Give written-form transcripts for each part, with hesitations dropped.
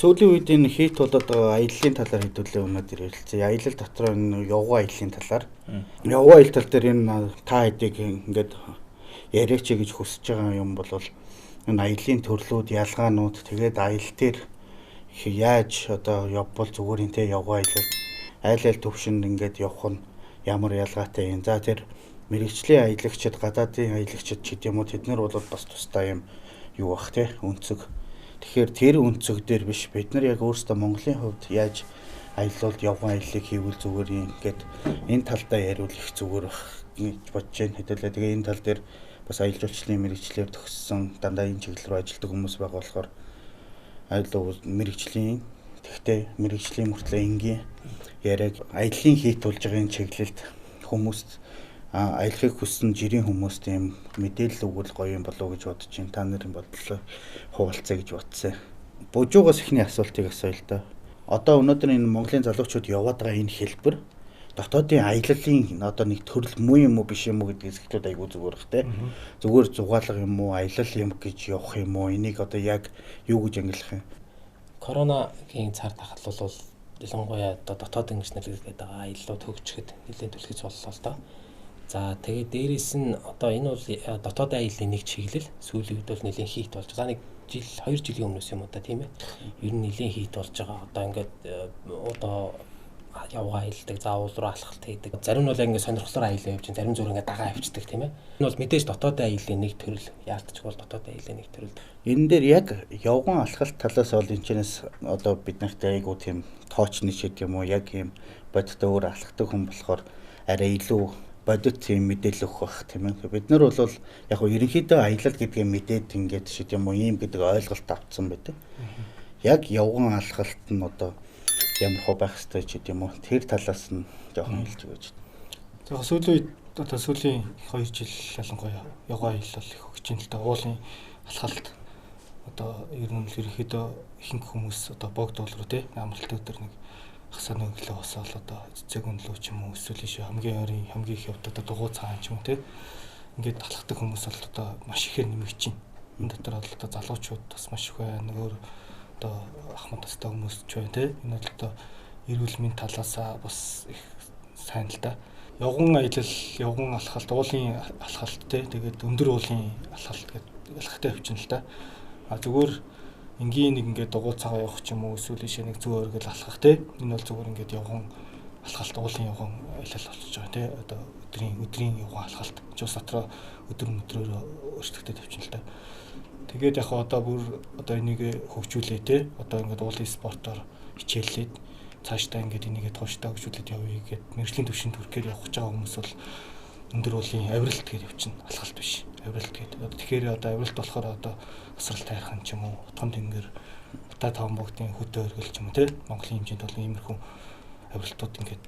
Сүүлийн үед энэ хийт болоод байгаа аяллаа талаар хэдүүлээ өнөөдөр ярилцъя. Аялал дотор энэ явган аяллаа талаар. Явган аялал тал дээр энэ та хэдийг ингээд яриач гэж хүсэж байгаа юм бол энэ аяллаа төрлүүд, ялгаанууд тэгээд аялал дээр яаж одоо явбал зүгээр юм те явган аялал төвшөнд ингээд явах нь ямар ялгаатай юм. За тэр мэрэгжлийн аялагчид, гадаадын аялагчид ч гэдэм үү тэд нар бол бас тустай юм юу бах те өнцөг. Тэгэхээр тэр өнцөг дээр биш бид нар яг өөрсдөө Монголын хувьд яаж аялалд явган аяллыг хийвэл зүгээр юм гээд энэ талдаа яриул их зүгээр гэж бодож байна. Хэдүүлээ тэгээ энэ тал дээр бас аялал жуулчлалын мэрэгчлэр төгссөн дандаа энэ чиглэл рүү ажилладаг хүмүүс байгаа болохоор аялал мэрэгжлийн тэгтээ мэрэгжлийн мөртлөө энгийн яриаг аяллаа хийт болж байгаа энэ чиглэлд хүмүүст аялахыг хүссэн жирийн хүмүүст юм мэдээлэл өгвөл гоё юм болов уу гэж бодож байна. Та нарын бодлоо хуваалцъя гэж бодсон. Бужуугаас ихний асуултыг асууя л да. Одоо өнөөдөр энэ Монголын залуучууд яваад байгаа энэ хэлбэр дотоодын аяллалын одоо нэг төрөл муу юм уу биш юм уу гэдгээс ихлүүд айгүй зүгээр бах те. Зүгээр зугаалга юм уу, аялал юм гэж явах юм уу? Энийг одоо яг юу гэж ангилах юм? Коронагийн цар тахалвал ялангуяа одоо дотоод инженерлэг гэдэг аяллууд хөгжихэд нэлээд түлхэж боллоо л доо. За тэгээд дээрэс нь одоо энэ бол дотоод аяллаа нэг чиглэл сүүлийн үед бол нэлийн хийт болж байгаа. Нэг жил 2 жилийн өмнөөс юм уу та тийм ээ. Ер нь нэлийн хийт болж байгаа. Одоо ингээд одоо явгаа аялдаг, заавал руу алхалт хийдэг. Зарим нь бол ингээд сонирхлоор аялал явж, зарим зүгээр ингээд дагаа авчдаг тийм ээ. Энэ бол мэдээж дотоод аяллаа нэг төрөл, яалтч бол дотоод аяллаа нэг төрөл. Энэ дээр яг явган алхалт талаас бол энэ чэнэс одоо бид нартай айгуу тийм тоочны ч гэдэг юм уу яг юм бодтой өөр алхдаг хүн болохоор арай илүү бодит тийм мэдээлэл өгөх бах тийм ээ. Бид нар бол яг хөө ерөнхийдөө аялал гэдгийг мэдээд ингээд шид юм уу ийм гэдэг ойлголт авцсан байдаг. Яг явган алхалт нь одоо ямар хөө байх ёстой ч гэдэм үү. Тэр талаас нь жоохон хэлж өгөөч. За сүүлийн үед одоо сүүлийн 2 жил ялангуяа явган аялал их хөгжиж байна л да. Уулын алхалт одоо ер нь ерөнхийдөө ихэнх хүмүүс одоо богд уул руу тий амралт өдөр нэг хасааны өглөө босоод одоо цэцэг өнлөө ч юм уу эсвэл иш хамгийн ойрын хамгийн их явдаг одоо дугуй цаан ч юм уу тий ингээд алхахдаг хүмүүс бол одоо маш ихээр нэмэгдэж байна. Энэ дотор бол одоо залуучууд бас маш их байна. Нөгөө одоо ахмад тастай хүмүүс ч байна тий. Энэ бол одоо эрүүл мэндийн талаасаа бас их сайн л да. Явган аялал, явган алхалт, уулын алхалт тий тэгээд өндөр уулын алхалт гэдэг алхахтай явчихна л да. Зүгээр энгийн нэг ингээд дугуй цагаа явах ч юм уу эсвэл ишээ нэг зөө өргөл алхах те энэ бол зүгээр ингээд явган алхалт уулын явган аялал болчихж байгаа те одоо өдрийн явган алхалт жус дотроо өдрөөр өөрчлөлтөд тавьчихна л та. Тэгээд яг одоо бүр одоо энийг хөгжүүлээ те одоо ингээд уулын спортоор хичээллээд цаашдаа ингээд энийг тууштай хөгжүүлээд явъя гэд мэржлийн төвшөнд хүрхээр явах гэж байгаа хүмүүс бол өндөр уулын авиралт гэж явчихна алхалт биш. Авиралт гэдэг. Тэгэхээр одоо авиралт болохоор одоо асрал тайрхан ч юм уу, утган тэнгэр, утаа таван богдын хөдөө өргөл ч юм уу те. Монголын хэмжээнд бол иймэрхүү авиралтууд ингээд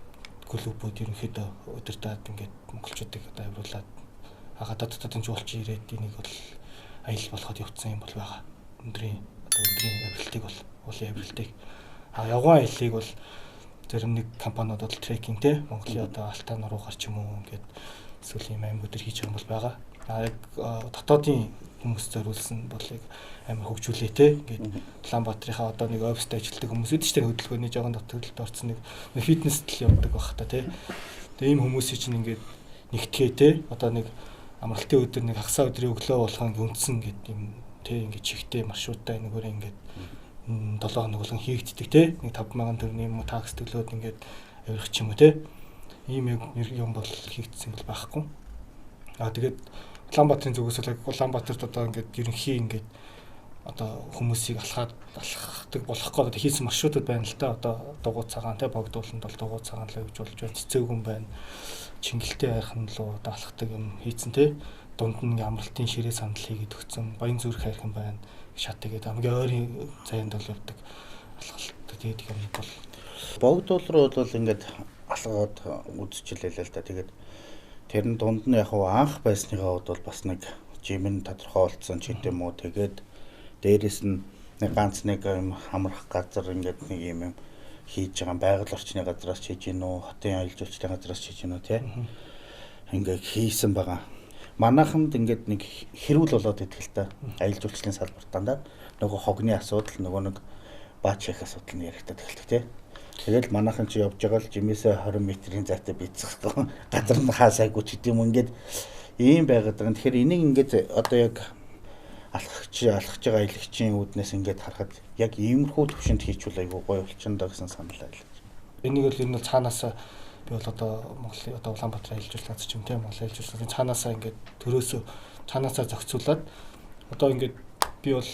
клубүүд ерөнхийдөө өдөртөөд ингээд монголчуудыг одоо авируулад гадаадд жуулч ирээд энийг бол аялал болоход явуулсан юм бол байгаа. Өндрийн авиралтыг бол уулын авиралтыг явган аяллыг бол зарим нэг компаниуд бол трекинг те Монголын одоо алтан нуруугаар ч юм уу ингээд эсвэл юм аймаг өдөр хийж байгаа юм бол байгаа. Яг дотоодын хүмүүс зориулсан бол яг амар хөгжүүлээ те ингээд Улаанбаатарынхаа одоо нэг оффист ажилладаг хүмүүс үүд чинь хөдөлгөөний жоохон дотоодд орсон нэг фитнес тэл явдаг байх та те. Тэгээ ийм хүмүүсийн чинь ингээд нэгтгээ те одоо нэг амралтын өдөр нэг хагасаа өдрийн өглөө болгон үндсэн гэдэг юм те ингээд чихтэй маршруттай нэгээр ингээд 7 хоног болгон хийгддэг те нэг 50000 төгрөгийн юм такс төлөөд ингээд авирах ч юм уу те. Ийм яг юм бол хийгдсэн бол байхгүй. Тэгээд Улаанбаатарын зүгээс л Улаанбаатарт одоо ингээд ерөнхий ингээд одоо хүмүүсийг алхахдаг болохгүй одоо хийсэн маршрутууд байна л да. Одоо дугуй цагаан те богдууланд бол дугуй цагаан л явж болж байна. Цэцээгүн байна. Чингэлтэй хайрхан руу одоо алхахдаг юм хийцэн те. Дунд нь амралтын ширээ сандал хийгээд өгсөн. Баян зүрх хайрхан байна. Шат тэгээд хамгийн ойрын цайнд бол явдаг алхалт тэгээд юм бол богдуул руу бол ингээд алхаад үзчихлээ л да. Тэгээд тэр нь дунд нь яг анх байсныхаа хувьд бол бас нэг жимэн тодорхойлцсон ч гэдэм үү. Тэгээд дээрэс нь нэг ганц нэг юм хамрах газар ингээд нэг юм хийж байгаа байгаль орчны газраас хийж гин үү, хотын аялал жуулчлалын газраас хийж гин үү тий. Ингээд хийсэн байгаа. Манайханд ингээд нэг хэрүүл болоод идэх л та. Аялал жуулчлалын салбарт дандаа нөгөө хогны асуудал нөгөө нэг баач их асуудал нь яригдаад эхэлдэг тий. Тэгэл манайхан чи явж байгаа л жимээсээ 20 метрийн зайтай бийцэхгүй газар нь хаасайгүй ч гэдэм юм ингээд ийм байгаад байгаа. Тэгэхээр энийг ингээд одоо яг алхаж байгаа аялагчийн үүднээс ингээд харахад яг иймэрхүү төвшөнд хийчихвэл айгүй гоё болчихно гэсэн санал байлаа. Энийг бол ер нь цаанаасаа би бол одоо Монголын одоо Улаанбаатар аялал жуулчлал ч юм тийм Монгол аялал жуулчлалын цаанаасаа ингээд төрөөсөө цаанаасаа зохицуулаад одоо ингээд би бол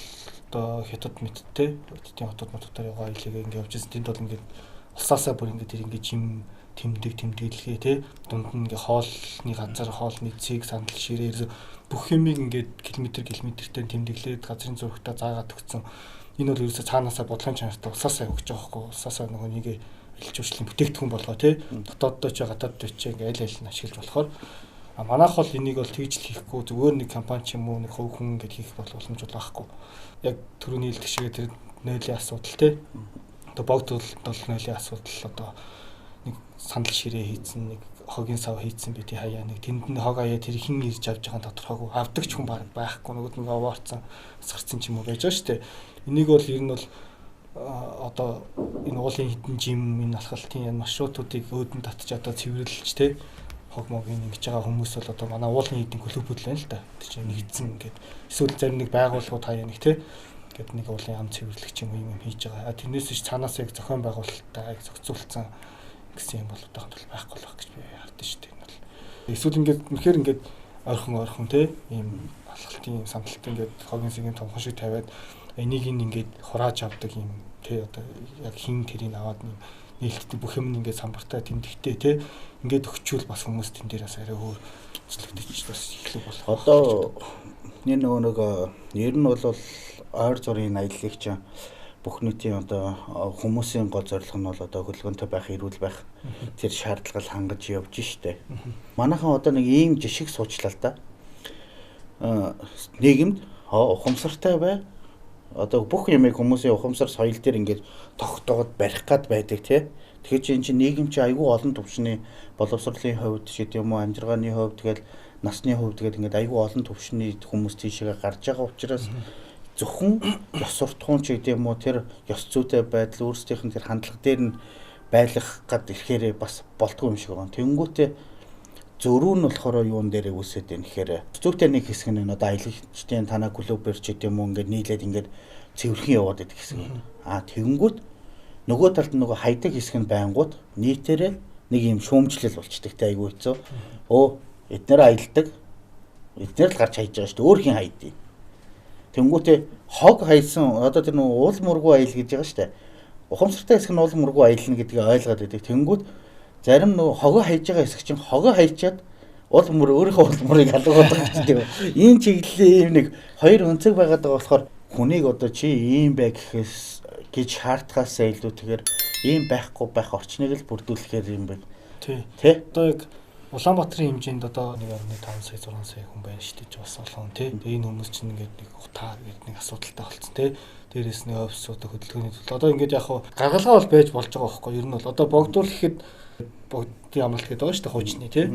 одоо хятад мэдтэй тийм хотууд яваа аялалыг ингээд явж байгаа. Тэнд бол ингээд улсаасаа бүр ингээд тэр ингээд жим тэмдэглэгээ тий дунд нь ингээд хоолны ганцаар хоолны цэг сандал ширээр бүх юмыг ингээд километртэй тэмдэглээд газрын зурагтаа заагаад өгсөн. Энэ бол ерөөсөө цаанаасаа бодлогын чанартай улсаасаа өгч байгаа хгүй. Улсаасаа нөгөө нэг аялал жуулчлалын бүтээгдэхүүн болгоо тий дотооддоо ч гадааддоо ч ингээд аль нь ашиглаж болохоор манайх бол энийг бол тэгж л хийхгүй зүгээр нэг компани ч юм уу нэг хувь хүн ингээд хийх бол боломж байхгүй. Яг түрүүний хэлдэг шиг тэр нөөлийн асуудал тий одоо богд бол нөөлийн асуудал одоо нэг сандал ширээ хийцэн нэг хогийн сав хийцэн бид хаяа нэг тэнд нь хог аяа тэр хин ирж авч байгаа тодорхойгүй авдаг ч хүн байхгүй нөгөөд нэг овоорцсон сарцсан ч юм уу байж байгаа шүү дээ. Энийг бол ер нь бол одоо энэ уулын хитэн жим энэ алхалтын маршрутуудыг өөдөн татж одоо цэвэрлж тий хог могийн ингэж байгаа хүмүүс бол одоо манай уулын хитэн клубүүд л байна л да. Тэр чинь нэгдсэн ингээд эсвэл зарим нэг байгууллагууд хаяа нэг тий гэдэг нэг уулын ам цэвэрлэгч юм юм хийж байгаа. Тэрнээс ч цаанаас яг зохион байгуулалтаа яг зохицуулсан гэсэн юм бол одоохонд бол байхгүй болох гэж би хардсан шүү дээ. Энэ бол эсвэл ингээд үнэхээр ингээд ойрхон тий ийм алхалтын сандалтын ингээд хогийн сэгийн томхон шиг тавиад энийг ингээд хурааж авдаг юм тий одоо яг хин тэрийг аваад нээлттэй бүх юм ингээд самбартай тэмдэгтэй тий ингээд өгчүүл бас хүмүүс тэн дээр бас арай өөр цэцлэгдэж бас ихлэг болох. Одоо энэ нөгөө ер нь бол ойр зургийн аяллыг чинь бүх нийтийн одоо хүмүүсийн гол зорилго нь бол одоо хөлгөнтэй байх, эрүүл байх тэр шаардлага хангаж явж штэ. Манайхан одоо нэг ийм жишг суучлаа л да. Нийгэмд ухамсартай бай. Одоо бүх юмыг хүмүүсийн ухамсар соёл дээр ингээд тогтоогод барих гад байдаг тий. Тэгэхээр энэ чинь нийгэм чи айгүй олон төвшний боловсролын хувьд ч гэдэм юм уу амжиргааны хувьд тэгэл насны хувьд тэгэл ингээд айгүй олон төвшний хүмүүс тийшээ гарч байгаа учраас зөвхөн ёс суртахуун ч гэдэм юм уу тэр ёс зүйтэй байдал өөрсдийнх нь тэр хандлага дээр нь байлгах гад ирэхээр бас болтгүй юм шиг байна. Тэнгүүтээ зөрүү нь болохоор юун дээр үсээд байна гэхээр зүйтэй нэг хэсэг нь одоо аялагчдын танаа клубэр ч гэдэм юм уу ингээд нийлээд ингээд цэвэрхэн яваад байдаг хэсэг. Тэнгүүт нөгөө талд нөгөө хайдаг хэсэг нь байнгут нийтээрээ нэг юм шүүмжлэл болчдөг те айгүй хэцүү. Эднэр аялдаг. Эднэр л гарч хайж байгаа шүү дээ. Өөр хин хайдیں۔ Тэнгүүтээ хог хайсан одоо тэр нөгөө уул мургуу аял гэж байгаа шүү дээ. Ухамсартай хэсэг нь уул мургуу аялна гэдгийг ойлгоод байдаг. Тэнгүүт зарим нөгөө хогоо хайж байгаа хэсэг чинь хогоо хайчаад уул мөр өөрийнхөө уул мурыг алгаадаг гэдэг. Ийм чиглэлийн ийм нэг хоёр өнцөг байгаад байгаа болохоор хүнийг одоо чи ийм бай гэхээс гэж шаардхаасаа илүү тэгэхээр ийм байхгүй байх орчныг л бүрдүүлэхээр юм байна. Тэ. Одоо яг Улаанбаатарын хэмжээнд одоо 1.5 сая 6 сая хүн байна шүү дээ бас олон тий. Энэ хүмүүс чинь ингээд нэг утаа гэдэг нэг асуудалтай болцсон тий. Дээрээс нэг офисуудаа хөдөлгөөний төлөө одоо ингээд яг гаргалгаа бол байж болж байгаа байхгүй юу? Ер нь бол одоо богдуул гэхэд богдын амралт гэдэг байгаа шүү дээ хуучны тий.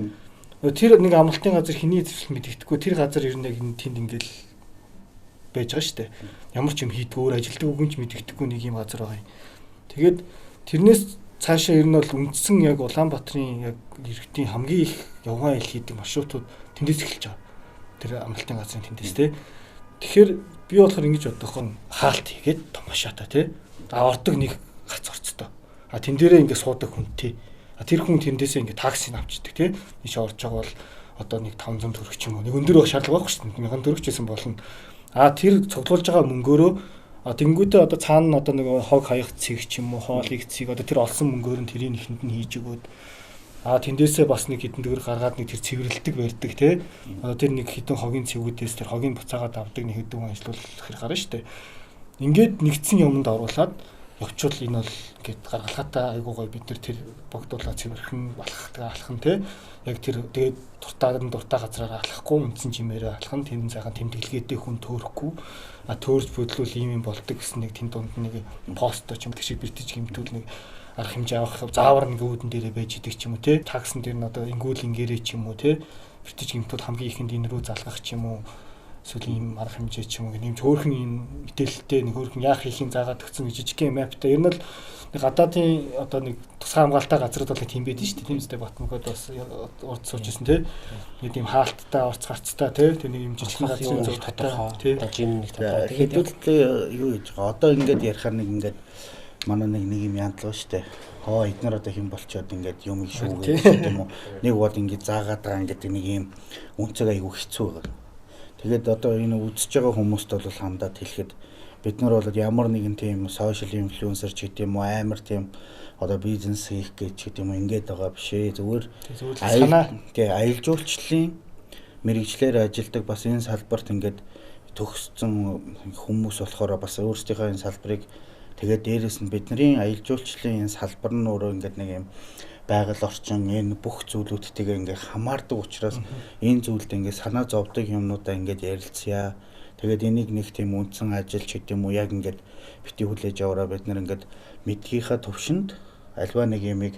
Тэр нэг амралтын газар хэний эзэрлэл мэдэгдэхгүй тэр газар ер нь яг тэнд ингээд байж байгаа шүү дээ. Ямар ч юм хийдгүү өөр ажилтдаг үгүнч мэдэгдэхгүй нэг юм газар байгаа юм. Тэгээд тэрнээс цаашаа ер нь бол үндсэн яг Улаанбаатарын яг иргэдийн хамгийн их явган аялал хийдэг маршрутууд тэндээс эхэлж байгаа. Тэр амралтын газрын тэндээс тий. Тэгэхээр би болохоор ингэж бодох нь хаалт хийгээд томошоотой тий. Ордог нэг гац орцтой. Тэн дээрээ ингэ суудаг хүн тий. Тэр хүн тэндээсээ ингэ таксиг авчдаг тий. Ийш орж байгаа бол одоо нэг 500 төгрөг ч юм уу. Нэг өндөр шаардлага байхгүй шүү дээ. 1000 төгрөг ч гэсэн болно. Тэр цуглуулж байгаа мөнгөөрөө тэнгүүтээ одоо цаана нь одоо нэг хог хаях цэг ч юм уу хоолыг цэг одоо тэр олсон мөнгөөр нь тэрийн ихэнд нь хийж өгөөд тэндээсээ бас нэг хэдэн төгрөг гаргаад нэг тэр цэвэрлэлдэг барьдаг тий. Одоо тэр нэг хэдэн хогийн цэгүүдээс тэр хогийн буцаагаад авдаг нэг хэдэн хүн ажиллуулах хэрэг гарна шүү дээ. Ингээд нэгдсэн юмд оруулаад явчвал энэ бол ингээд гаргалгаатай айгуу гой бид нар тэр богдуулаа цэвэрхэн балхахтайгаа алхах нь тий. Яг тэр тэгээд дуртай газраараа алхахгүй үндсэн чимээрээ алхах нь тэнд сайхан тэмдэглэгээтэй хүн төөрөхгүй төөрж бодлол ийм юм болдог гэсэн нэг тэнд дунд нэг постоо ч юм шиг бэртэж гэмтүүл нэг арга хэмжээ авах заавар нэг үүдэн дээрээ байж идэг ч юм уу тий. Таксан дээр нь одоо ингүүл ингэрээ ч юм уу тий. Бэртэж гэмтүүл хамгийн ихэнд энэ рүү залгах ч юм уу эсвэл ийм арга хэмжээ ч юм уу нэмж хөөрхөн ийм мэдээлэлтэй нэг хөөрхөн яах хийхин заагаад өгсөн жижигхэн маптай. Ер нь л нэг гадаадын одоо нэг тусгай хамгаалалттай газрууд бол тийм байдаг шүү дээ. Тийм үстэй Батмөхөд бас урд сууж ирсэн тий. Нэг тийм хаалттай, орц гарцтай тий. Тэр нэг юм жижигхэн газрын зөв тодорхой тий. Жим нэг тодорхой. Хэдүүлээ юу гэж байгаа. Одоо ингээд ярихаар нэг ингээд манай нэг юм яндлаа шүү дээ. Эднэр одоо хэн болчоод ингээд юм их шүүгээ юм уу. Нэг бол ингээд заагаад байгаа ингээд нэг юм үнцэг айгүй хэцүү байгаа. Тэгээд одоо энэ үзэж байгаа хүмүүст бол хандаад хэлэхэд бид нар бол ямар нэгэн тийм сошиал инфлюенсер ч гэдэг юм уу амар тийм одоо бизнес хийх гэж гэдэг юм уу ингээд байгаа биш ээ. Зүгээр аялал жуулчлалын мэрэгчлэр ажилладаг бас энэ салбарт ингээд төгссөн хүмүүс болохоор бас өөрсдийнхөө энэ салбарыг тэгээд дээрэс нь бидний аялал жуулчлалын энэ салбар нь өөрөө ингээд нэг юм байгаль орчин энэ бүх зүйлүүдтэйгээ ингээд хамаардаг учраас энэ зүйлд ингээд санаа зовдөг юмнуудаа ингээд ярилцъя. Тэгээд энийг нэг тийм үндсэн ажил ч гэдэм үү яг ингээд бити хүлээж аваараа бид нар ингээд мэдгийнхаа төвшөнд альва нэг юмыг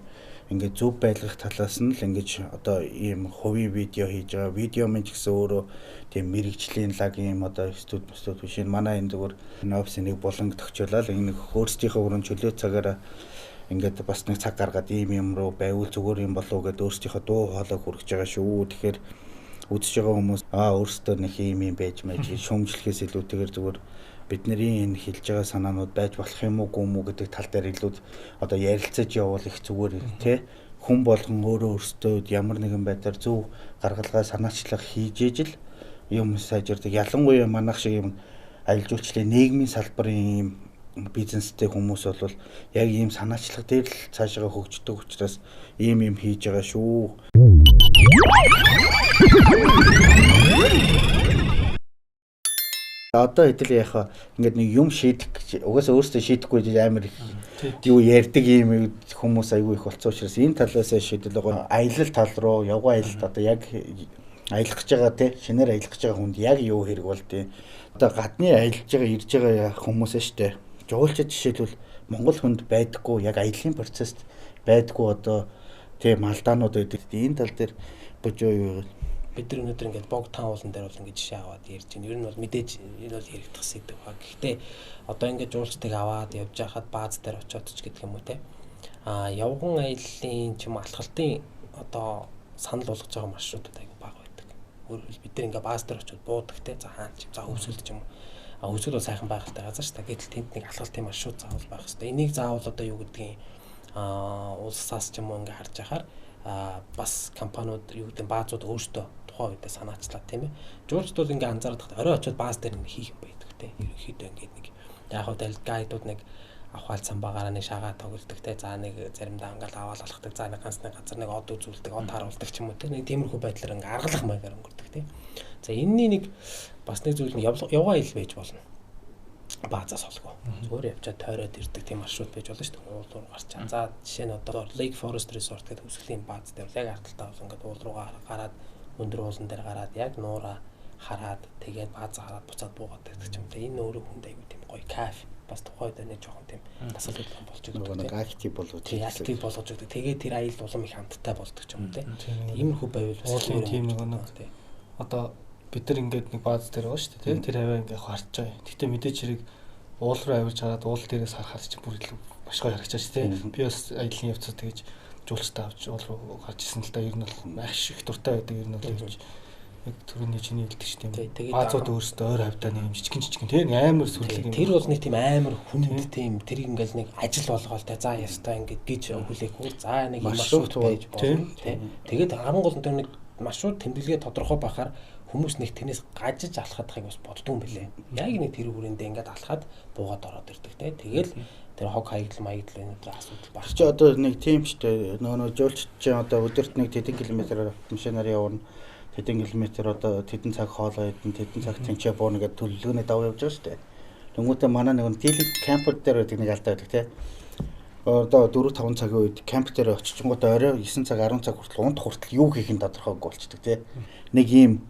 ингээд зөв байлгах талаас нь л ингээд одоо ийм хувийн видео хийж байгаа. Видео мэн ч гэсэн өөрөө тийм мэрэгжлийн лаг ийм одоо студ биш энэ манай энэ зүгээр офисын нэг буланг төгчөөлөл энэ өөрсдийнхөө өрн чөлөө цагаараа ингээд бас нэг цаг гаргаад ийм юм руу байвал зүгээр юм болов уу гэдээ өөрсдийнхөө дуу хоолойг хүргэж байгаа шүү. Тэгэхээр үзэж байгаа хүмүүс өөрсдөө нэг ийм байж мэж шөмжлөхээс илүүтэйгээр зүгээр бидний энэ хэлж байгаа санаанууд байж болох юм уу гүм үү гэдэг тал дээр илүү одоо ярилцаж явуул их зүгээр тий хүн болгон өөрөө өөрсдөө ямар нэгэн байдлаар зөв гаргалгаа санаачлах хийж ижил юм сайжирдаг. Ялангуяа манайх шиг юм аялал жуулчлалын нийгмийн салбарын юм бизнестэй хүмүүс бол яг ийм санаачлах дээр л цаашаа хөгждөг учраас ийм юм хийж байгаа шүү. Одоо хэдэл яхаа ингээд нэг юм шийдэх угаасаа өөрсдөө шийдэхгүй амар юу ярьдаг юм хүмүүс айгүй их болцсон учраас энэ талаас шийдэл байгаа. Аялал тал руу явган аялалд одоо яг аялах гэж байгаа тий шинээр аялах гэж байгаа хүнд яг юу хэрэг бол тий одоо гадны аялж байгаа ирж байгаа хүмүүс штэ жуулчид жишээлбэл Монгол хүнд байдаггүй яг аяллаа процесст байдаггүй одоо тий малдаанууд байдаг. Энэ тал дээр божоо юу бид нар өнөөдөр ингээд бог таун уулан дээр бол ингээд жишээ аваад ярьж байна. Ер нь бол мэдээж энэ бол яригдах сэдв ба. Гэхдээ одоо ингээд жуулчдыг аваад явж байхад бааз дээр очиод ч гэдэг юм уу те. Явган аяллаа ч юм алхалтын одоо санал болгож байгаа маршрутууд айгүй бага байдаг. Өөрөөр бид нар ингээд бааз дээр очиод буудаг те. За хаана ч за хөвсөлд ч юм уу. Хөвсөл бол сайхан байгальтай газар шүү дээ. Гэтэл тэнд нэг алхалтын маршрут заавал байх хэрэгтэй. Энийг заавал одоо юу гэдгийг улсаас ч юм уу ингээд харж яхаар бас компаниуд юу гэдэг баазууд өөрсдөө тухайн үедээ санаачлаа тийм ээ. Жуулчд бол ингээ анзаардаг та орой очиод бааз дээр ингээ хийх юм байдаг те. Ерөнхийдөө ингээ нэг яг хавьд гайдууд нэг авахаал цамбаагаараа нэг шагаа тоглодог те. За нэг заримдаа ингээл аваад алхдаг. За нэг ганц нэг газар нэг од үзүүлдэг, од харуулдаг ч юм уу те. Нэг тиймэрхүү байдлаар ингээ аргалах маягаар өнгөрдөг те. За энэний нэг бас нэг зүйл нь явган аялал байж болно. Баазаас холгоо. Зүгээр явчаад тойроод ирдэг тийм маршрут байж болно шүү дээ. Уул руу гарчаа. За жишээ нь одоо Lake Forest Resort гэдэг үсгэлийн бааз дээр яг ардталтаа бол ингээд уул руугаа гараад өндөр уулан дээр гараад яг нуураа хараад тэгээд бааз хараад буцаад буугаад байдаг ч юм. Энэ өөрөө хүнд аягүй тийм гоё кайф. Бас тухайд нэг жоохон тийм тасал хөдөлгөөн болж байгаа. Нэг актив болгож. Тийм актив болгож өгдөг. Тэгээд тэр аялал улам их хамттай болдог ч юм те. Иймэрхүү байвал бас тийм нэг одоо бид нар ингээд нэг бааз дээр байгаа шүү дээ. Тэр хаваа ингээд харж байгаа. Гэхдээ мэдээч хэрэг уул руу авирж хараад уул дээрээс харахад ч бүр илүү маш гоё харагдаж байна тийм. Би бас аяллаа явцад тэгэж жуулчтай авч уул руу гарч ирсэн л да. Ер нь бол маш их дуртай байдаг. Ер нь бол яг түрүүний чиний хэлдэг шүү дээ. Баазууд өөрсдөө ойр хавьдаа нэг юм жижигэн тийм амар сүрлэг юм. Тэр бол нэг тийм амар хүнд тийм тэрийг ингээл нэг ажил болгоол та за ястай ингээд гэж хүлээхгүй. За нэг маршрут байж болно тийм. Тэгээд хамгийн гол нь тэр нэг маршрут тэмдэглэгээ тодорхой байхаар хүмүүс нэг тэрнээс гажиж алхахыг бас боддог юм билээ. Яг нэг тэр хүрээндээ ингээд алхаад буугаад ороод ирдэг те. Тэгэл тэр хог хаягдл маягдл энэ өдөр асуудал баг. Чи одоо нэг тийм штэ нөө жуулч чи одоо өдөрт нэг тэдэн километрээр машинаар явна. Тэдэн километр одоо тэдэн цаг хоолой идэн тэдэн цаг тэнцээ бууна гэдэг төлөвлөгөөний дав явж байгаа штэ. Тэнгүүтээ манай нэг дийлэг кампер дээр байдаг нэг алдаа байдаг те. Одоо 4-5 цагийн үед камп дээр очичингуудаа орой 9 цаг 10 цаг хүртэл унт хүртэл юу хийх нь тодорхойгүй болчдөг те. Нэг ийм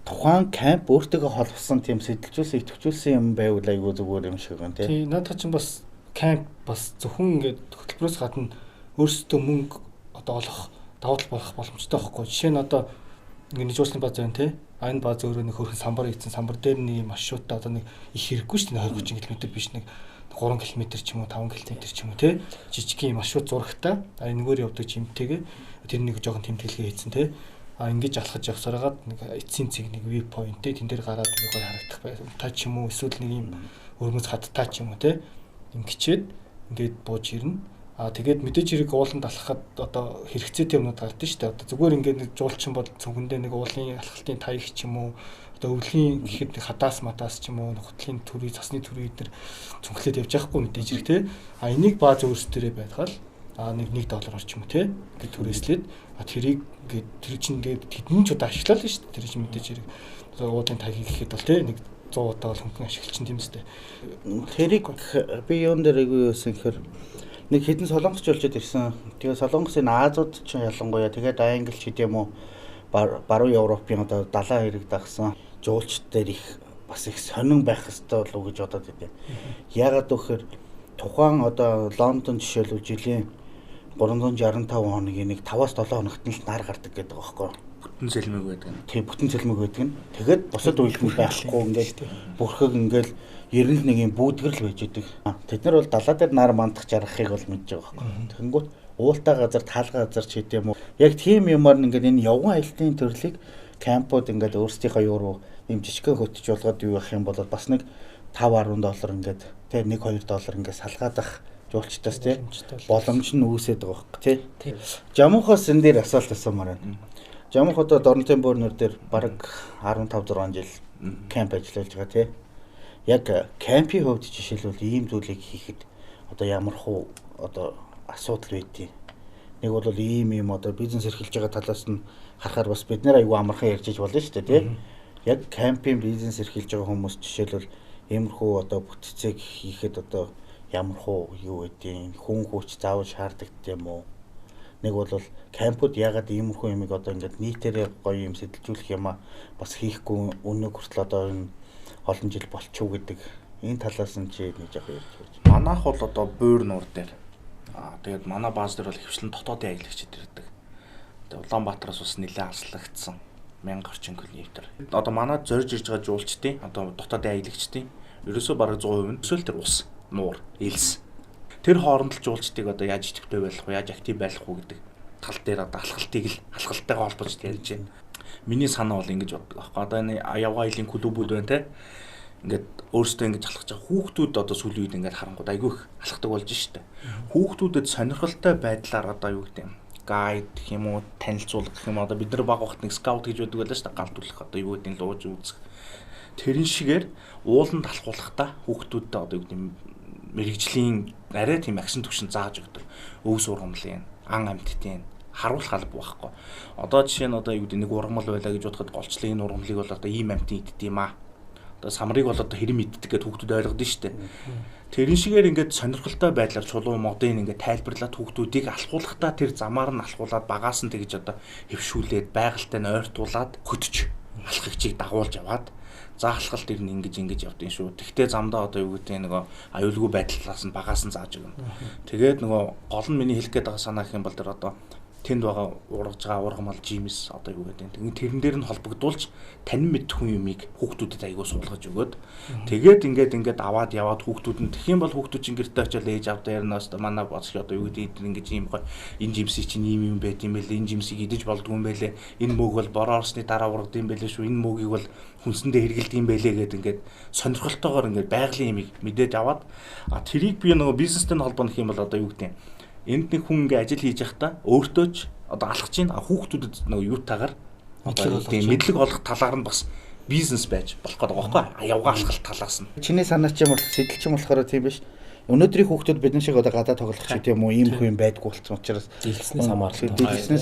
тухайн камп өөртөөгөө холбосон тийм сэтэлжүүлсэн идэвхжүүлсэн юм байвал айгүй зүгээр юм шиг байна тий. Тий, надад ч бас камп бас зөвхөн ингээд хөтөлбөрөөс гадна өөрсдөө мөнгө одоо олох давуу тал болох боломжтой байхгүй. Жишээ нь одоо ингээд жуулчлалын бааз байна тий. энэ бааз өөрөө нэг хөрхэн самбар ийцэн самбар дээр нэг маршрутаа одоо нэг их хэрэггүй шүү дээ 20-30 км биш нэг 3 км ч юм уу 5 км ч юм уу тий жижигхэн маршрут зурагтай энэгээр явдаг жимтэйгээ тэр нэг жоохон тэмдэглэгээ хийцэн тий ингэж алхаж явсараад нэг эцсийн цэг нэг view point тий тэн дээр гараад нэг гоё харагдах байх та ч юм уу эсвэл нэг юм өргөмөс хаттай ч юм уу тий ингэчээд ингээд бууж ирнэ тэгээд мэдээж хэрэг ууланд алхахад одоо хэрэгцээтэй юмнууд гардаг шүү дээ. Одоо зүгээр ингээд нэг жуулчин бол цүнхэндээ нэг уулын алхалтын таяг ч юм уу одоо өвлийн гэхэд нэг хадаас матаас ч юм уу нухтлын төрий цасны төрий эдэр цүнхлээд явж байхгүй мэдээж хэрэг те. Энийг бааз өөрсдөрөө байхад нэг $1 орч юм уу те. Ингээд түрээслээд тэрийг ингээд тэр чинь ингээд тэдний ч удаа ашиглаа л шүү дээ. Тэр чинь мэдээж хэрэг уулын таягийг гэхэд бол те нэг 100 удаа бол хөнгөн ашиглаж чинь тийм үстэй. Тэрийг би юун дээр айгүй юусэн гэхээр нэг хэдэн солонгосч болчиход ирсэн. Тэгээ солонгосын Азууд ч ялангуяа тэгээд Англич гэдэг юм уу баруун Европын одоо 70 хэрэг дагсан жуулчд дээр их бас их сонин байх хэрэгтэй болов уу гэж бодоод идэв. Яагаад гэвэл тухайн одоо Лондон жишээлбэл жилийн 365 хоногийн нэг 5-7 хоногт нь л нар гардаг гэдэг байгаа байхгүй. Бүтэн цэлмэг байдаг. Тийм бүтэн цэлмэг байдаг нь. Тэгээд бусад үйлдэл байхгүй ингээд бүрхэг ингээд 91-ийн бүүдгэрл байж идэг. Тэд нар бол далаа дээр нар мандах жаргахыг бол мэдж байгаа байхгүй. Тэгэнгүүт уултай газар тал газар ч гэдэг юм уу. Яг тийм юмар ингээд энэ явган аяллаа төрлийг кампууд ингээд өөрсдийнхөө юу руу юм жижигхэн хөтж болгоод юу явах юм бол бас нэг $5-10 ингээд тэ $1-2 ингээд салгаад ах жуулчтаас тэ боломж нь үүсээд байгаа байхгүй тэ. Жамуухаас энэ дээр асуулт асуумаар байна. Жамух одоо Дорнотын бөөрнөр дээр бараг 15-6 жил камп ажиллаж байгаа тэ. Яг кампийн хувьд жишээлбэл ийм зүйлийг хийхэд одоо ямар хуу одоо асуудал байдгийг нэг бол ийм одоо бизнес эрхэлж байгаа талаас нь харахаар бас бид нэр аюу амархан ярьж болно шүү дээ тий. Яг кампийн бизнес эрхэлж байгаа хүмүүс жишээлбэл иймэрхүү одоо бүтцийг хийхэд одоо ямар хуу юу байдгийг хүн хүч заавал шаарддаг юм уу? Нэг бол кампууд ягаад иймэрхүү юмыг одоо ингээд нийтээрээ гоё юм сэтэлжүүлэх юм бас хийхгүй өнөө хүртэл одоо энэ олон жил болчихоо гэдэг энэ талаас нь чи нэг жоох ярьж байна. Манайх бол одоо буур нуур дээр тэгээд манай бааз дээр бол хөвчлэн дотоодын аялагчид ирдэг. Тэгээд Улаанбаатараас бас нэлээд алслагдсан 1000 орчим километр. Одоо манай зорж ирж байгаа жуулчдын одоо дотоодын аялагчдын ерөөсөө бараг 100% нь эсвэл тэр ус, нуур, элс. Тэр хооронд л жуулчдыг одоо яаж идэвхтэй байх вэ, яаж актив байх вэ гэдэг тал дээр одоо алхалтайгаа холбож ярьж байна. Миний санаа бол ингэж боддог аахгүй. Одоо энэ явган аялын клубүүд байна те. Ингээд өөрсдөө ингэж алхаж байгаа хүүхдүүд одоо сүүлийн үед ингээд харангууд айгүй их алхдаг болж штэ. Хүүхдүүдэд сонирхолтой байдлаар одоо юу гэдэг юм гайд гэх юм уу танилцуулах гэх юм одоо бид нар баг вахт нэг скаут гэж байдаг байлаа штэ галдуулах одоо юу гэдэг нь лууж үзэх. Тэрэн шигээр ууланд алхуулахдаа хүүхдүүдтэй одоо юу гэдэг юм мэрэгжлийн арай тийм агшин төвшин зааж өгдөг. Өв сургамлын ан амьтдын харуулах алба байхгүй. Одоо жишээ нь одоо юу гэдэг нэг ургамал байлаа гэж бодоход голчлын энэ ургамлыг бол одоо ийм амьтын иддэг юм аа. Одоо самрыг бол одоо хэрэм иддэг гэдээ хүүхдүүд ойлгодог шүү дээ. Тэрэн шигээр ингээд сонирхолтой байдлаар чулуу модын ингээд тайлбарлаад хүүхдүүдийг алхуулахдаа тэр замаар нь алхуулад багаас нь тэгж одоо хөвшүүлээд байгальтай нь ойртуулад хөтж алхагчийг дагуулж яваад заахалгалт ирнэ ингэж явдгийн шүү. Тэгтээ замдаа одоо юу гэдэг нэг аюулгүй байдлаас нь багаас нь зааж өгнө. Тэгээд нөгөө гол нь миний хэлэх гээд байгаа санаа гэх юм бол тэр одоо тэнд байгаа ургаж байгаа ургамал жимс одоо юу гэдэг нь тэрэн дээр нь холбогдуулж танин мэд хүн юмыг хүүхдүүдэд аягүй суулгаж өгөөд тэгээд ингээд аваад яваад хүүхдүүд нь тэгэх юм бол хүүхдүүд чинь гэртээ очиод ээж авдаа ярнаас манай боцч одоо юу гэдэг нь ингэж ийм гоо энэ жимсийг чинь ийм юм байт юм байлээ энэ жимсийг идэж болдгүй юм байлээ энэ мөг бол бороо орсны дараа ургад юм байлээ шүү энэ мөгийг бол хүнсэндээ хэргэлдэг юм байлээ гэдэг ингээд сонирхолтойгоор ингээд байгалийн юмыг мэдээд аваад тэрийг би нөгөө бизнестэй холбооно гэх юм бол одоо юу гэдэг нь энд нэг хүн ингээ ажил хийж байхдаа өөртөө ч одоо алхаж чинь хүүхдүүдэд нөгөө юутаагаар одоо тийм мэдлэг олох талаар нь бас бизнес байж болох гэдэг байгаа байхгүй явгаа алхалт талаас нь. Чиний санаа чинь бол сэтэл чинь болохоор тийм биш. Өнөөдрийн хүүхдүүд бидний шиг одоо гадаа тоглох ч тийм үү ийм хүн байдгүй болсон учраас дэлгэснээс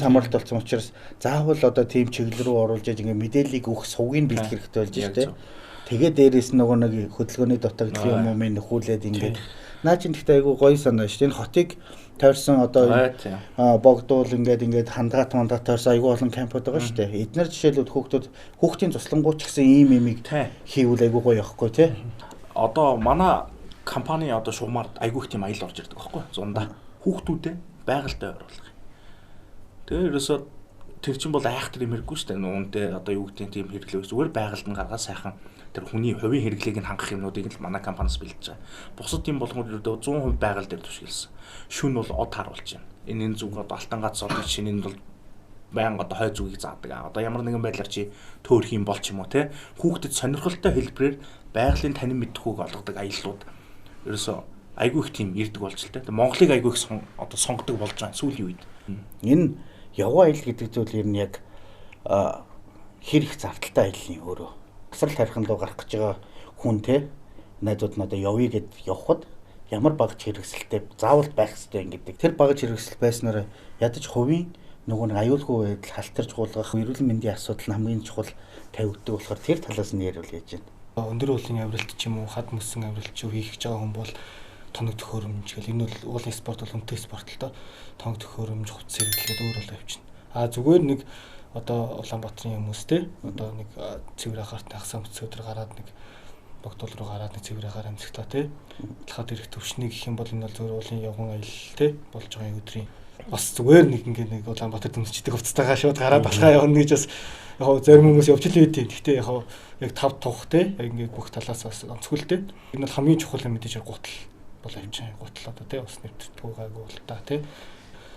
хамааралтай болсон учраас заавал одоо тийм чиглэл рүү оруулж яж ингээ мэдээллийг өгөх сувгийг бэлтгэх хэрэгтэй болж байна. Тэгээд дээрээс нөгөө нэг хөдөлгөөний дутагдал юм уу минь нөхүүлээд ингээ наа чин гэхдээ айгүй гоё санаа шүү дээ. Энэ хотыг тойрсон одоо богдуул ингээд хандаат тойрсон айгүй олон кампууд байгаа шүү дээ. Эдгээр жишээлбэл хүүхдийн туслангууд ч гэсэн ийм имийг хийвэл айгүй гоё явахгүй тий. Одоо манай компани одоо шугамар айгүй их тийм аял орж ирдэг байхгүй зундаа хүүхдүүдэд байгальтай ойруулах. Тэгээ ерөөсөө тэр чинь бол айхтар имэргүй шүү дээ. Үүнтэй одоо юу гэдэг тийм хэрэглээ зүгээр байгальд нь гаргаад сайхан тэр хүний хувийн хэрэглээг нь хангах юмнуудыг л манай компаниас бэлдэж байгаа. Бусад юм болгоно 100% байгаль дээр түшгэлсэн. Шүн бол од харуулж байна. Энэ зүг одоо алтан гац одын чинь энэ бол байнга одоо хой зүгийг заадаг. Одоо ямар нэгэн байдлаар чи төөрөх юм бол ч юм уу те хүүхдэд сонирхолтой хэлбэрээр байгалийн танин мэдхүүг олгодог аяллууд ерөөсөө айгүй их тийм ирдэг болж л те. Монголыг айгүй их одоо сонгодог болж байгаа сүүлийн үед. Энэ явган аялал гэдэг зүйл ер нь яг хэр их зардалтай аяллаа өөрөө. Асрал тариханд руу гарах гэж байгаа хүн те найзууд надад явъя гэд явхад ямар багц хэрэгсэлтэй заавал байх хэрэгтэй гэдэг. Тэр багц хэрэгсэл байснаар ядаж хувийн нөгөө нэг аюулгүй байдал халтарж гулгах эрүүл мэндийн асуудал хамгийн чухал тавигддаг болохоор тэр талаас нь ярил хийж байна. Өндөр уулын авиралт ч юм уу хад мөсөн авиралт ч хийх гэж байгаа хүн бол тоног төхөөрөмж гэл энэ бол уулын спорт бол үнэтэй спорт л доо. Тоног төхөөрөмж хувц сэргэлгээд өөр болоо явчихна. Зүгээр нэг одоо Улаанбаатарын хүмүүстэй одоо нэг цэвэр ахаарт хагсаа мөцөдөр гараад нэг Богдол руу гараад нэг цэвэр ахаар амцгтаа тий. Талхад ирэх төвшнийг гэх юм бол энэ бол зөвхөн уулын явган аялал тий болж байгаа өдрийн бас зүгээр нэг ингээд нэг Улаанбаатар дүнсчдэг хувцастайгаа шууд гараад алхаа явна гэж бас яг зарим хүмүүс явж л байдیں۔ Гэхдээ яг тав тух тий яг ингээд бүх талаас бас онцгөлтэй. Энэ бол хамгийн чухал юм мэдээж гутал бол авчаа гутал одоо тий бас нэвтрдэг гайгүй бол та тий.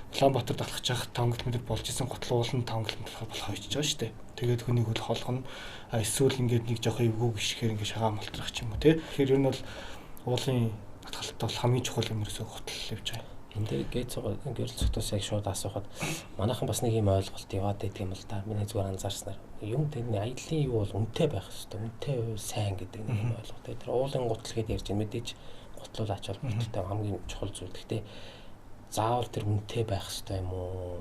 Улаанбаатарт алхаж явах 5 км болж исэн гутал уулын 5 км болох хойч байгаа шүү дээ. Тэгээд хүний хөл холгоно эсвэл ингээд нэг жоох эвгүй гიშгээр ингээд шагаан молтрах ч юм уу тий. Тэгэхээр ер нь бол уулын атгалтай бол хамгийн чухал юм ерөөсөө гутал явж байгаа. Энд дээр гээд гэрэл цогтоос яг шууд асуухад манайхан бас нэг юм ойлголт яваад байдаг юм л да. Миний зүгээр анзаарснаар юм тэрний аяллаа юу бол үнэтэй байх хэрэгтэй. Үнэтэй сайн гэдэг нэг юм ойлголт. Тэр уулын гутал гэдээ ярьж байна. Мэдээж гутлуул ач холбогдолтой хамгийн чухал зүйл. Гэхдээ заавал тэр үнэтэй байх хэрэгтэй юм уу?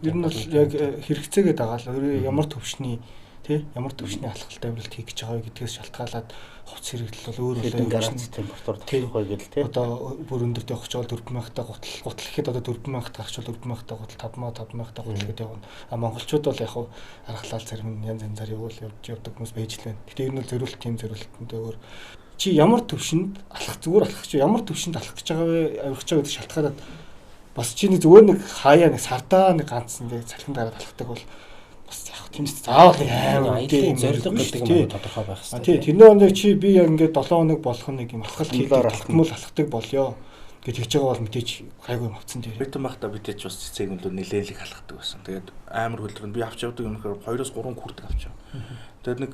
Ер нь бол яг хэрэгцээгээд байгаа л ямар төвшний тий ямар төвшний алхалтай авиралт хийх гэж байгаа гэдгээс шалтгаалаад хувц хэрэглэл бол өөр өөр гарц температур тавих гоё гэл тий. Одоо бүр өндөрт явах гэж бол 4000 та гутал гэхэд одоо 4000 гарч бол 4000 та гутал 5000 та гутал гэдэг явна. Монголчууд бол яг аргалал зарим нь янз янзаар явдаг хүмүүс байж л байна. Гэтэ ер нь бол зөвлөлт тийм зөвлөлтөндөө өөр чи ямар төвшөнд алхах зүгээр алхах чи ямар төвшөнд алхах гэж байгаа вэ авирах гэж байгаа гэдэг шалтгаалаад бас чиний зүгээр нэг хаяа нэг сардаа нэг ганц ингээд цалхин дараад алхахдаг бол бас яг тэмцээ заавал нэг амар аяллаа зорилго гэдэг юм тодорхой байх хэрэгтэй. Тий, тэрний онд чи би яг ингээд 7 хоног болох нэг юм алхалт алхахмал болёо гэж хэлж байгаа бол мэдээж гайгүй юм авцсан дээр. Битэн байхдаа мэдээж бас цэцэг өнлөө нэлээлэг алхахдаг байсан. Тэгээд амар хөлдрөн би авч явдаг юм гэхээр 2-3 күртэг авч яваа. Тэгээд нэг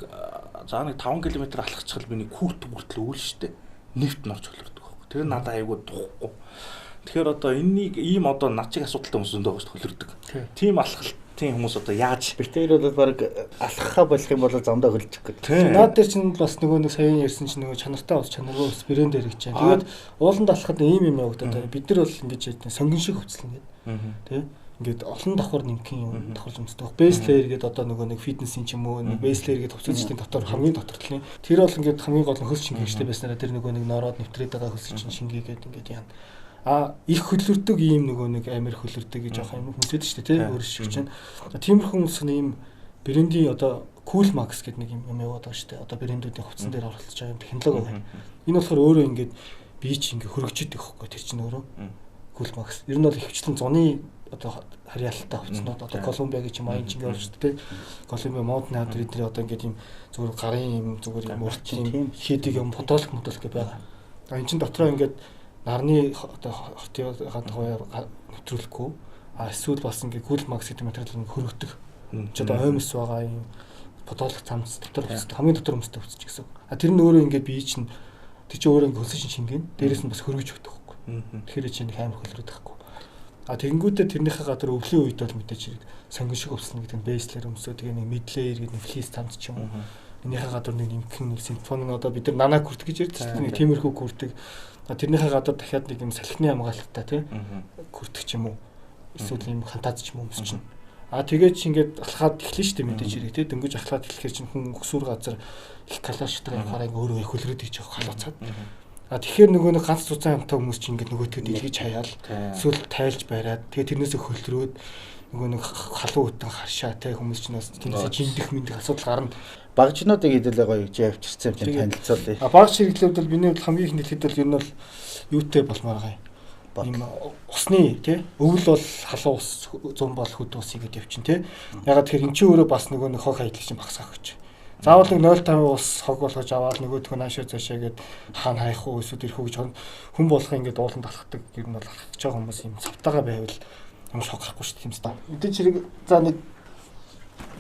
заа нэг 5 км алхачихвал би нэг күртэг хүртэл өөл штэ. Нэвт норч хөлөрдөг байхгүй. Тэр надад аягүй тухгүй. Тэгэхээр одоо энэнийг ийм одоо над чиг асуудалтай хүмүүс зөндөө байгаа хөлөрдөг. Тийм алхалтын хүмүүс одоо яаж битээр бол баг алхахаа болох юм бол замдаа хөлчих гэдэг. Наад дээр чинь бас нөгөө нэг саяхан ярьсан чинь нөгөө чанартай ус чанаргүй ус брэнд дээр гэж байна. Тэгээд ууланд алхахад ийм юм явагдаад бид нар бол ингэж сонгон шиг хөвцлөн гэдэг. Тэ? Ингээд олон давхар нэмхэн юм давхарж өмсдөг. Base layer гэдэг одоо нөгөө нэг фитнесийн ч юм уу нэг base layer гэдэг хувцасчдын дотор хамгийн дотортлын. Тэр бол ингээд хамгийн гол нь хөлс шингээжтэй байснараа тэр нөгөө нэг нороод нэвтрээд байгаа хөлс шингээгээд ингээд яана. Их хөлөрдөг ийм нөгөө нэг амир хөлөрдөг гэж авах юм хүмүүсэд шүү дээ тий өөр шиг чинь. Тиймэрхүү хүмүүс ийм брендийн одоо Cool Max гэдэг нэг юм яваад байгаа шүү дээ. Одоо брэндүүдийн хувцсан дээр оролцож байгаа юм технологи байна. Энэ болохоор өөрөө ингээд бие чи ингээд хөргөжөд ихгүй тэр чинь өөрөө Cool Max. Ер нь бол ихвчлэн зуны одоо харьяалалтай хувцснууд одоо Колумбиа гэж юм аян чинь явж шүү дээ. Колумбиа Mountain Hard дээр одоо ингээд ийм зүгээр гарын юм зүгээр юм урт юм хийдэг юм фотолог модулк байгаа. Энэ чинь дотроо ингээд нарны одоо хотын хаваар нэвтрүүлэхгүй эсвэл бас ингээд Cool Max гэдэг материалыг хөргөдөг. Чи одоо хоймос байгаа юм фотолог цамц дотор хамгийн дотор өмсдөг хувцч гэсэн. Тэр нь өөрөө ингээд бие чинь тэр чинь өөрөө ингээд хөлсөн шингэн дээрээс нь бас хөргөж өгдөг байхгүй. Тэгэхээр чинь нэг амар хөлрөд байхгүй. Тэгэнгүүтээ тэрнийхээ гадар өвлийн үед бол мэдээж хэрэг сонгон шиг өвснө гэдэг нь бейслэр өмсөө тэгээ нэг мидлэр гэдэг нэг флис цамц ч юм уу. Энийхээ гадар нэг нэмхэн нэг симфони одоо бид нар нана күрт гэж ярьдаг нэг тиймэрхүү күртэг. Тэрнийхээ гадар дахиад нэг юм салхины хамгаалалттай тий күртэг ч юм уу. Эсвэл юм хантаад ч юм уу өмсөж чинь. Тэгээд чи ингээд алхаад эхлэн штэ мэдээж хэрэг тий дөнгөж алхаад эхлэхээр чинь хүн өксүр газар их калаштай явахаар ингээ өөрөө хөлрөд хийж явах халууцаад. Тэгэхээр нөгөө нэг ганц цуцаан амтай хүмүүс чинь ингээд нөгөөдгөө дэлгэж хаяал эсвэл тайлж бариад тэгээ тэрнээсээ хөлрөөд нөгөө нэг халуун утан харшаа тий хүмүүс чинь бас тэрнээсээ жиндэх мэндэх асуудал гарна. Багжнуудыг хэдүүлээ гоё гэж авчирсан юм танилцуулъя. Багж хэрэглээд бол миний хувьд хамгийн их нэлээд бол ер нь бол юутэй болмоор байгаа юм. ийм усны тий өвөл бол халуун ус зүүн бол хөд ус игээд явчин тий. Ягаад тэгэхээр эн чинь өөрөө бас нөгөө нэг хог хайдлыг чинь багасгах гэж. Заавал 0.5 ус хог болгож аваад нөгөөдгөө наашаа цаашаа гээд хаана хайх уу эсвэл ирэх үү гэж хүн болох ингээд уулан талхдаг ер нь бол алхаж байгаа хүмүүс юм цавтаага байвал юм шок гарахгүй шүү дээ юм да. Мэдээж хэрэг за нэг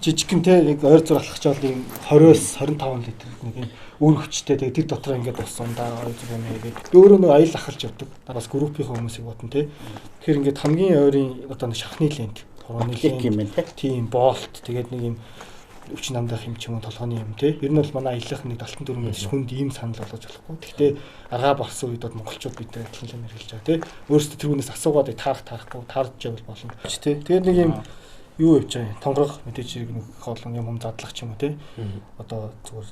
жижигхэн те нэг ойр зур алхаж байгаа юм 20-с 25 литр нэг юм үр хүчтэй тэгээ тэр дотор ингээд усан даа ойр зур юм хийгээд өөрөө нэг аял ахалж явдаг. Бас группийн хүмүүсийг бодно те. Тэгэхээр ингээд хамгийн ойрын одоо нэг шахны лент, хурууны лент юм те. Тийм болт тэгээд нэг юм өвчин намдах юм ч юм уу толгойн юм те. Ер нь бол манай аялах нэг 74 мэтр хүнд ийм санал болгож болохгүй. Гэхдээ агаа болсон үед бол монголчууд бид нар адилхан лэмээр хэлж байгаа те. Өөрсдөө тэрүүнээс асуугаад таарахгүй таарж явал болно ч те. Тэгээд нэг юм юу явж байгаа тонгорох мэдээж хэрэг нэг хоолны юм задлах ч юм уу те. Одоо зүгээр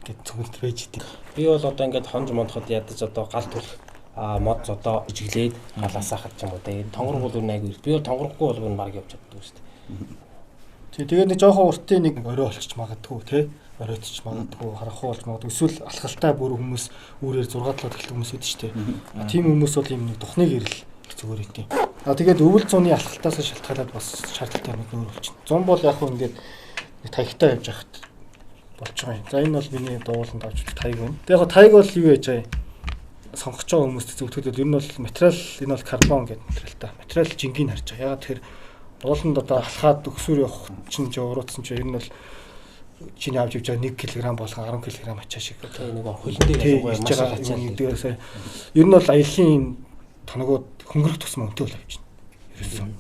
гээд цогцолт байж идэв. Би бол одоо ингээд хонж мондоход ядаж одоо гал түлх мод одоо ижиглээд галаасаа хат ч юм уу те. Тонгор бол айгүй. Би бол тонгорохгүй бол баг явж чаддаг шүү дээ. Тэгээд нэг жоохон уртын нэг орой олгоч магадгүй тий оройтч магадгүй харахгүй болж магадгүй эсвэл алхалтай бүр хүмүүс үүрээр 6 7 тэлдэг хүмүүс байдаг шүү дээ. Тийм хүмүүс бол юм нэг тухныг ирэл зүгээр идэв. Тэгээд өвөл зуны алхалтаас шалтгаалаад бас шаардлагатай юм нөр болчихно. Зун бол яг хөө ингээд таягтай явж хахад болж байгаа юм. За энэ бол миний дууланд авч таяг байна. Тэгээд яг таяг бол юу яаж байгаа сонгож байгаа хүмүүст зөвхөн ер нь бол материал энэ бол карбон гэдэг материалтай. Материал жингийн харж байгаа. Ягаад тэгэхээр ууланд одоо алхаад өксөр явах чинь жавруудсан чинь ер нь бол чиний авч явж байгаа 1 кг болгон 10 кг ачаа шиг одоо нэг хөлн дээр ялангуяа маш их ачаа нэгдээс ер нь бол аялын тоногууд хөнгөрөх тусмаа өнтэй бол авчихна. Ерөөсөн.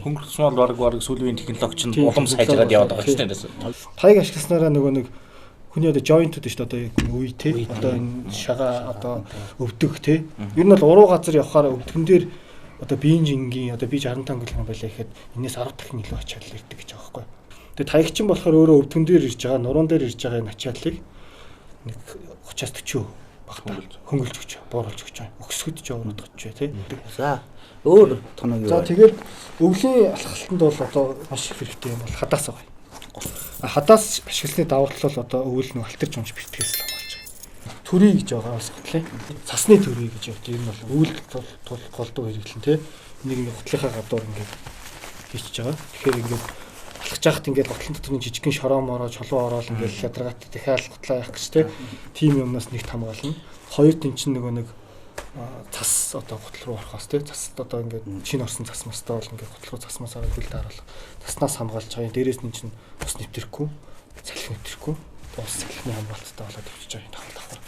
Хөнгөрөх тусмаа баг сүүлийн технологич нь улам сайжраад яваад байгаа шүү дээ. Таяг ашигласнараа нөгөө нэг хүний одоо joint-ууд шүү дээ одоо үе тий одоо энэ шагаа одоо өвдөх тий ер нь бол уруу газар явахаар өвдгөн дээр одоо биеийн жингийн одоо бие 65 кг байлаа гэхэд энэс 10 дахин илүү ачаал ирдэг гэж байгаа байхгүй. Тэгээ таягчин болохоор өөрөө өвдгөн дээр ирж байгаа, нуруунд дээр ирж байгаа энэ ачааллыг нэг 30-40 багтаа хөнгөлж өгч, бууруулж өгч байгаа. Өксгөд ч яваад өгч бай тий. За өөр тоног юу? За тэгээд өвлийн алхалтанд бол одоо маш их хэрэгтэй юм бол хадаас байгаа. Хадаас ашигласны давуу тал бол одоо өвөл нэг алтарч унж бэлтгэс л болж байгаа. Төрий гэж байгаа бас гэтлээ. Цасны төрий гэж явдаг. Энэ бол өвөл голдуу хэрэглэн тий. Нэг хутлынхаа гадуур ингээд хийчихэж байгаа. Тэгэхээр ингээд алхаж яхад ингээд готлон доторны жижигхэн шороо мороо чулуу ороод ингээд ядаргаат дахиад готлоо явах гэж тий. Тим юмнаас нэгт хамгаална. Хоёр тэнцэн нөгөө нэг цас одоо готл руу орохоос тий. Цас одоо ингээд шинэ орсон цас мастай бол ингээд готл руу цасмаас аваад хөл дараалах. Таснаас хамгаалж байгаа. Дээрээс нь чинь ус нэвтрэхгүй, салхи нэвтрэхгүй. Ус салхины хамгаалттай болоод явчихж байгаа юм давхар.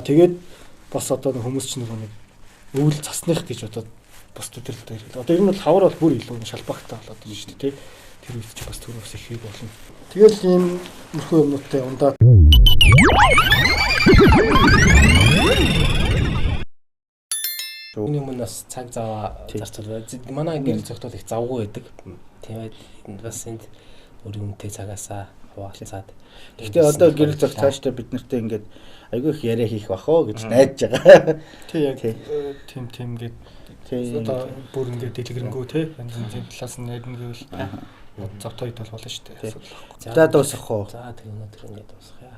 Тэгээд бас одоо хүмүүс чинь нэг өвөл цасных гэж одоо бас төдөлтэй хэрэглээ. Одоо ер нь бол хавар бол бүр илүү шалбагтай болоод байна шүү дээ тий. Тэр үед чи бас түрүүс их хэрэг болно. Тэгэл ийм мөрхөө юмнуудтай ундаа Үүний өмнөөс цаг зав зарцуулбай. Манай гэр зохиол их завгүй байдаг. Тийм ээ бас энд өөр юмтэй цагаасаа хуваалцаад. Гэхдээ одоо гэр зөх цаашдаа бид нартай ингээд айгүй их яриа хийх бах оо гэж найдаж байгаа. Тий яг тийм гээд одоо бүр ингээд дэлгэрэнгүй тий энэ талаас нь ярина гэвэл завтай хэд бол болно шүү дээ. За дуусгах уу? За тэг өнөөдөр ингээд дуусгая.